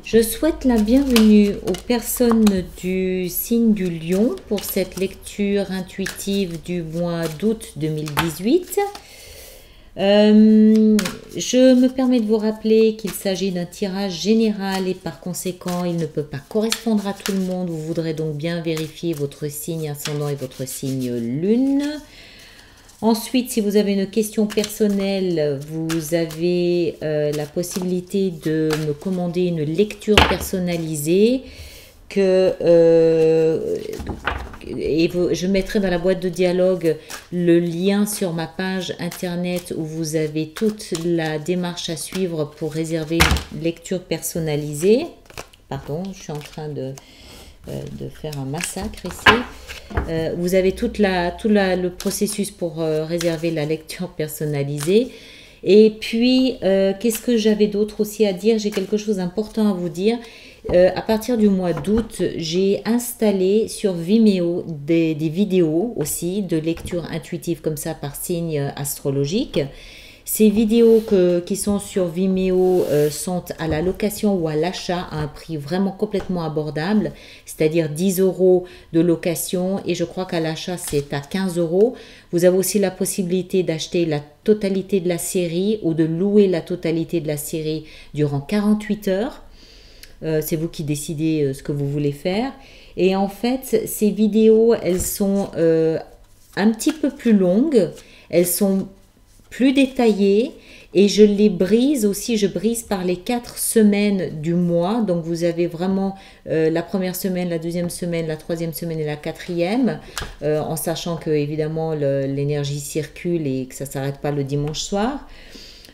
Je souhaite la bienvenue aux personnes du signe du Lion pour cette lecture intuitive du mois d'août 2018. Je me permets de vous rappeler qu'il s'agit d'un tirage général et par conséquent il ne peut pas correspondre à tout le monde. Vous voudrez donc bien vérifier votre signe ascendant et votre signe lune. Ensuite, si vous avez une question personnelle, vous avez la possibilité de me commander une lecture personnalisée je mettrai dans la boîte de dialogue le lien sur ma page internet où vous avez toute la démarche à suivre pour réserver une lecture personnalisée. Pardon, je suis en train de faire un massacre ici. Vous avez tout le processus pour réserver la lecture personnalisée. Et puis, qu'est-ce que j'avais d'autre aussi à dire? J'ai quelque chose d'important à vous dire. À partir du mois d'août, j'ai installé sur Vimeo des vidéos aussi de lecture intuitive comme ça par signe astrologique. Ces vidéos qui sont sur Vimeo sont à la location ou à l'achat à un prix vraiment complètement abordable, c'est-à-dire 10 € de location et je crois qu'à l'achat c'est à 15 €. Vous avez aussi la possibilité d'acheter la totalité de la série ou de louer la totalité de la série durant 48 heures. C'est vous qui décidez ce que vous voulez faire. Et en fait, ces vidéos, elles sont un petit peu plus longues, elles sont plus détaillées et je les brise aussi, je brise par les 4 semaines du mois. Donc vous avez vraiment la première semaine, la deuxième semaine, la troisième semaine et la quatrième, en sachant que évidemment l'énergie circule et que ça ne s'arrête pas le dimanche soir.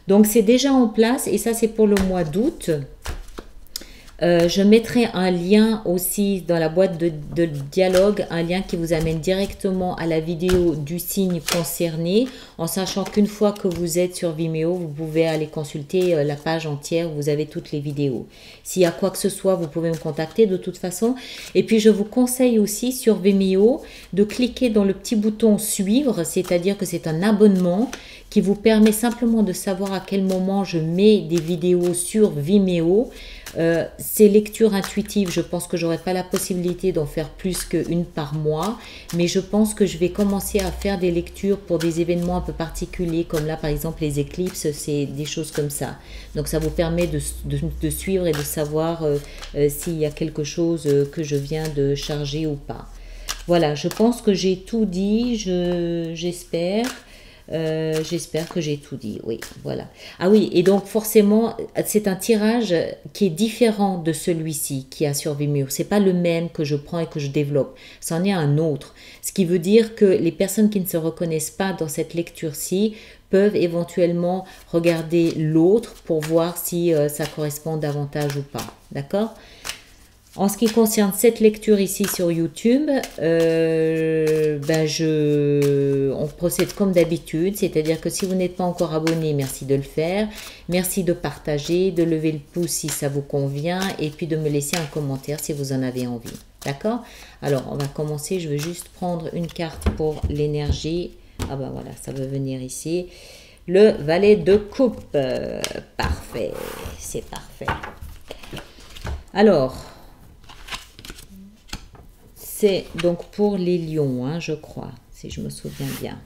Donc c'est déjà en place et ça c'est pour le mois d'août. Je mettrai un lien aussi dans la boîte de dialogue, un lien qui vous amène directement à la vidéo du signe concerné, en sachant qu'une fois que vous êtes sur Vimeo, vous pouvez aller consulter la page entière où vous avez toutes les vidéos. S'il y a quoi que ce soit, vous pouvez me contacter de toute façon. Et puis je vous conseille aussi sur Vimeo de cliquer dans le petit bouton suivre, c'est-à-dire que c'est un abonnement qui vous permet simplement de savoir à quel moment je mets des vidéos sur Vimeo. Ces lectures intuitives, je pense que j'aurai pas la possibilité d'en faire plus qu'une par mois, mais je pense que je vais commencer à faire des lectures pour des événements un peu particuliers, comme là par exemple les éclipses, c'est des choses comme ça. Donc ça vous permet de suivre et de savoir s'il y a quelque chose que je viens de charger ou pas. Voilà, je pense que j'ai tout dit, j'espère. J'espère que j'ai tout dit, oui, voilà. Ah oui, et donc forcément, c'est un tirage qui est différent de celui-ci qui a sur Vimeo. C'est pas le même que je prends et que je développe. C'en est un autre. Ce qui veut dire que les personnes qui ne se reconnaissent pas dans cette lecture-ci peuvent éventuellement regarder l'autre pour voir si ça correspond davantage ou pas. D'accord ? En ce qui concerne cette lecture ici sur YouTube, on procède comme d'habitude, c'est-à-dire que si vous n'êtes pas encore abonné, merci de le faire, merci de partager, de lever le pouce si ça vous convient et puis de me laisser un commentaire si vous en avez envie. D'accord? Alors, on va commencer, je vais juste prendre une carte pour l'énergie. Ah ben voilà, ça veut venir ici. Le valet de coupe. Parfait, c'est parfait. Alors... c'est donc pour les lions, hein, je crois, si je me souviens bien.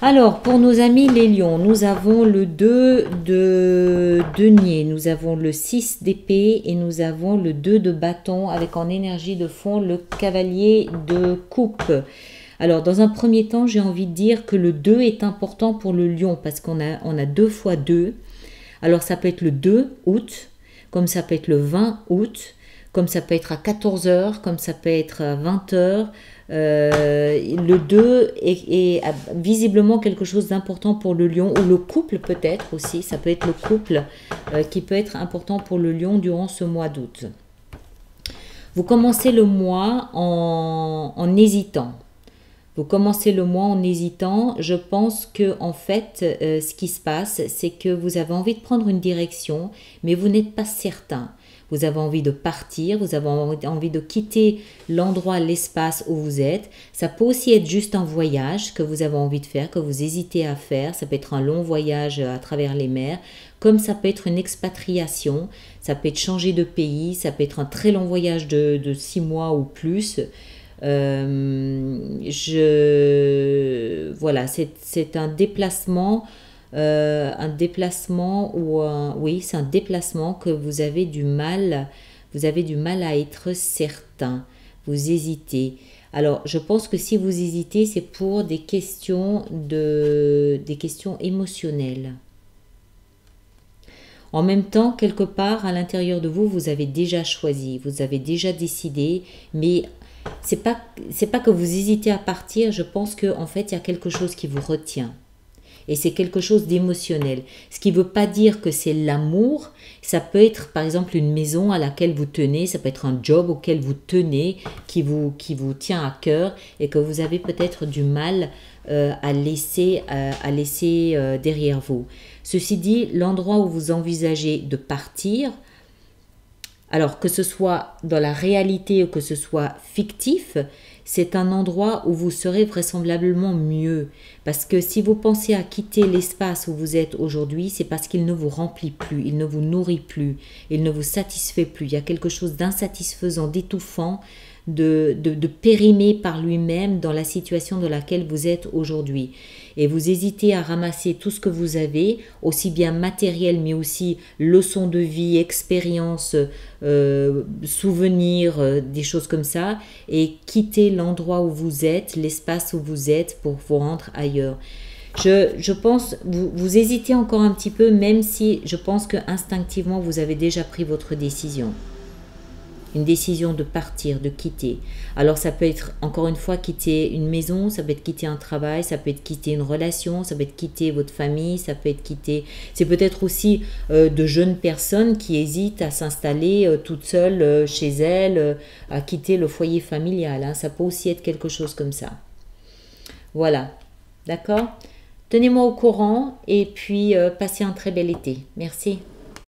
Alors, pour nos amis les lions, nous avons le 2 de denier, nous avons le 6 d'épée et nous avons le 2 de bâton avec en énergie de fond le cavalier de coupe. Alors, dans un premier temps, j'ai envie de dire que le 2 est important pour le lion parce qu'on a 2 fois 2. Alors, ça peut être le 2 août, comme ça peut être le 20 août, comme ça peut être à 14 h, comme ça peut être à 20 h. Le 2 est visiblement quelque chose d'important pour le lion, ou le couple peut-être aussi, ça peut être le couple qui peut être important pour le lion durant ce mois d'août. Vous commencez le mois en hésitant. Vous commencez le mois en hésitant. Je pense que en fait, ce qui se passe, c'est que vous avez envie de prendre une direction, mais vous n'êtes pas certain. Vous avez envie de partir, vous avez envie de quitter l'endroit, l'espace où vous êtes. Ça peut aussi être juste un voyage que vous avez envie de faire, que vous hésitez à faire. Ça peut être un long voyage à travers les mers, comme ça peut être une expatriation, ça peut être changer de pays, ça peut être un très long voyage de 6 mois ou plus. Voilà, c'est un déplacement ou oui, c'est un déplacement que vous avez du mal à être certain. Vous hésitez. Alors, je pense que si vous hésitez, c'est pour des questions émotionnelles. En même temps, quelque part, à l'intérieur de vous, vous avez déjà choisi, vous avez déjà décidé, mais c'est pas que vous hésitez à partir, je pense que en fait, il y a quelque chose qui vous retient. Et c'est quelque chose d'émotionnel. Ce qui ne veut pas dire que c'est l'amour. Ça peut être par exemple une maison à laquelle vous tenez, ça peut être un job auquel vous tenez, qui vous tient à cœur et que vous avez peut-être du mal à laisser derrière vous. Ceci dit, l'endroit où vous envisagez de partir, alors que ce soit dans la réalité ou que ce soit fictif, c'est un endroit où vous serez vraisemblablement mieux. Parce que si vous pensez à quitter l'espace où vous êtes aujourd'hui, c'est parce qu'il ne vous remplit plus, il ne vous nourrit plus, il ne vous satisfait plus. Il y a quelque chose d'insatisfaisant, d'étouffant, de périmé par lui-même dans la situation dans laquelle vous êtes aujourd'hui. Et vous hésitez à ramasser tout ce que vous avez, aussi bien matériel, mais aussi leçons de vie, expériences, souvenirs, des choses comme ça, et quitter l'endroit où vous êtes, l'espace où vous êtes pour vous rendre ailleurs. Je pense, vous hésitez encore un petit peu, même si je pense que instinctivement vous avez déjà pris votre décision. Une décision de partir, de quitter. Alors ça peut être, encore une fois, quitter une maison, ça peut être quitter un travail, ça peut être quitter une relation, ça peut être quitter votre famille, ça peut être quitter... C'est peut-être aussi de jeunes personnes qui hésitent à s'installer toutes seules chez elles, à quitter le foyer familial. Hein. Ça peut aussi être quelque chose comme ça. Voilà, d'accord ? Tenez-moi au courant et puis passez un très bel été. Merci.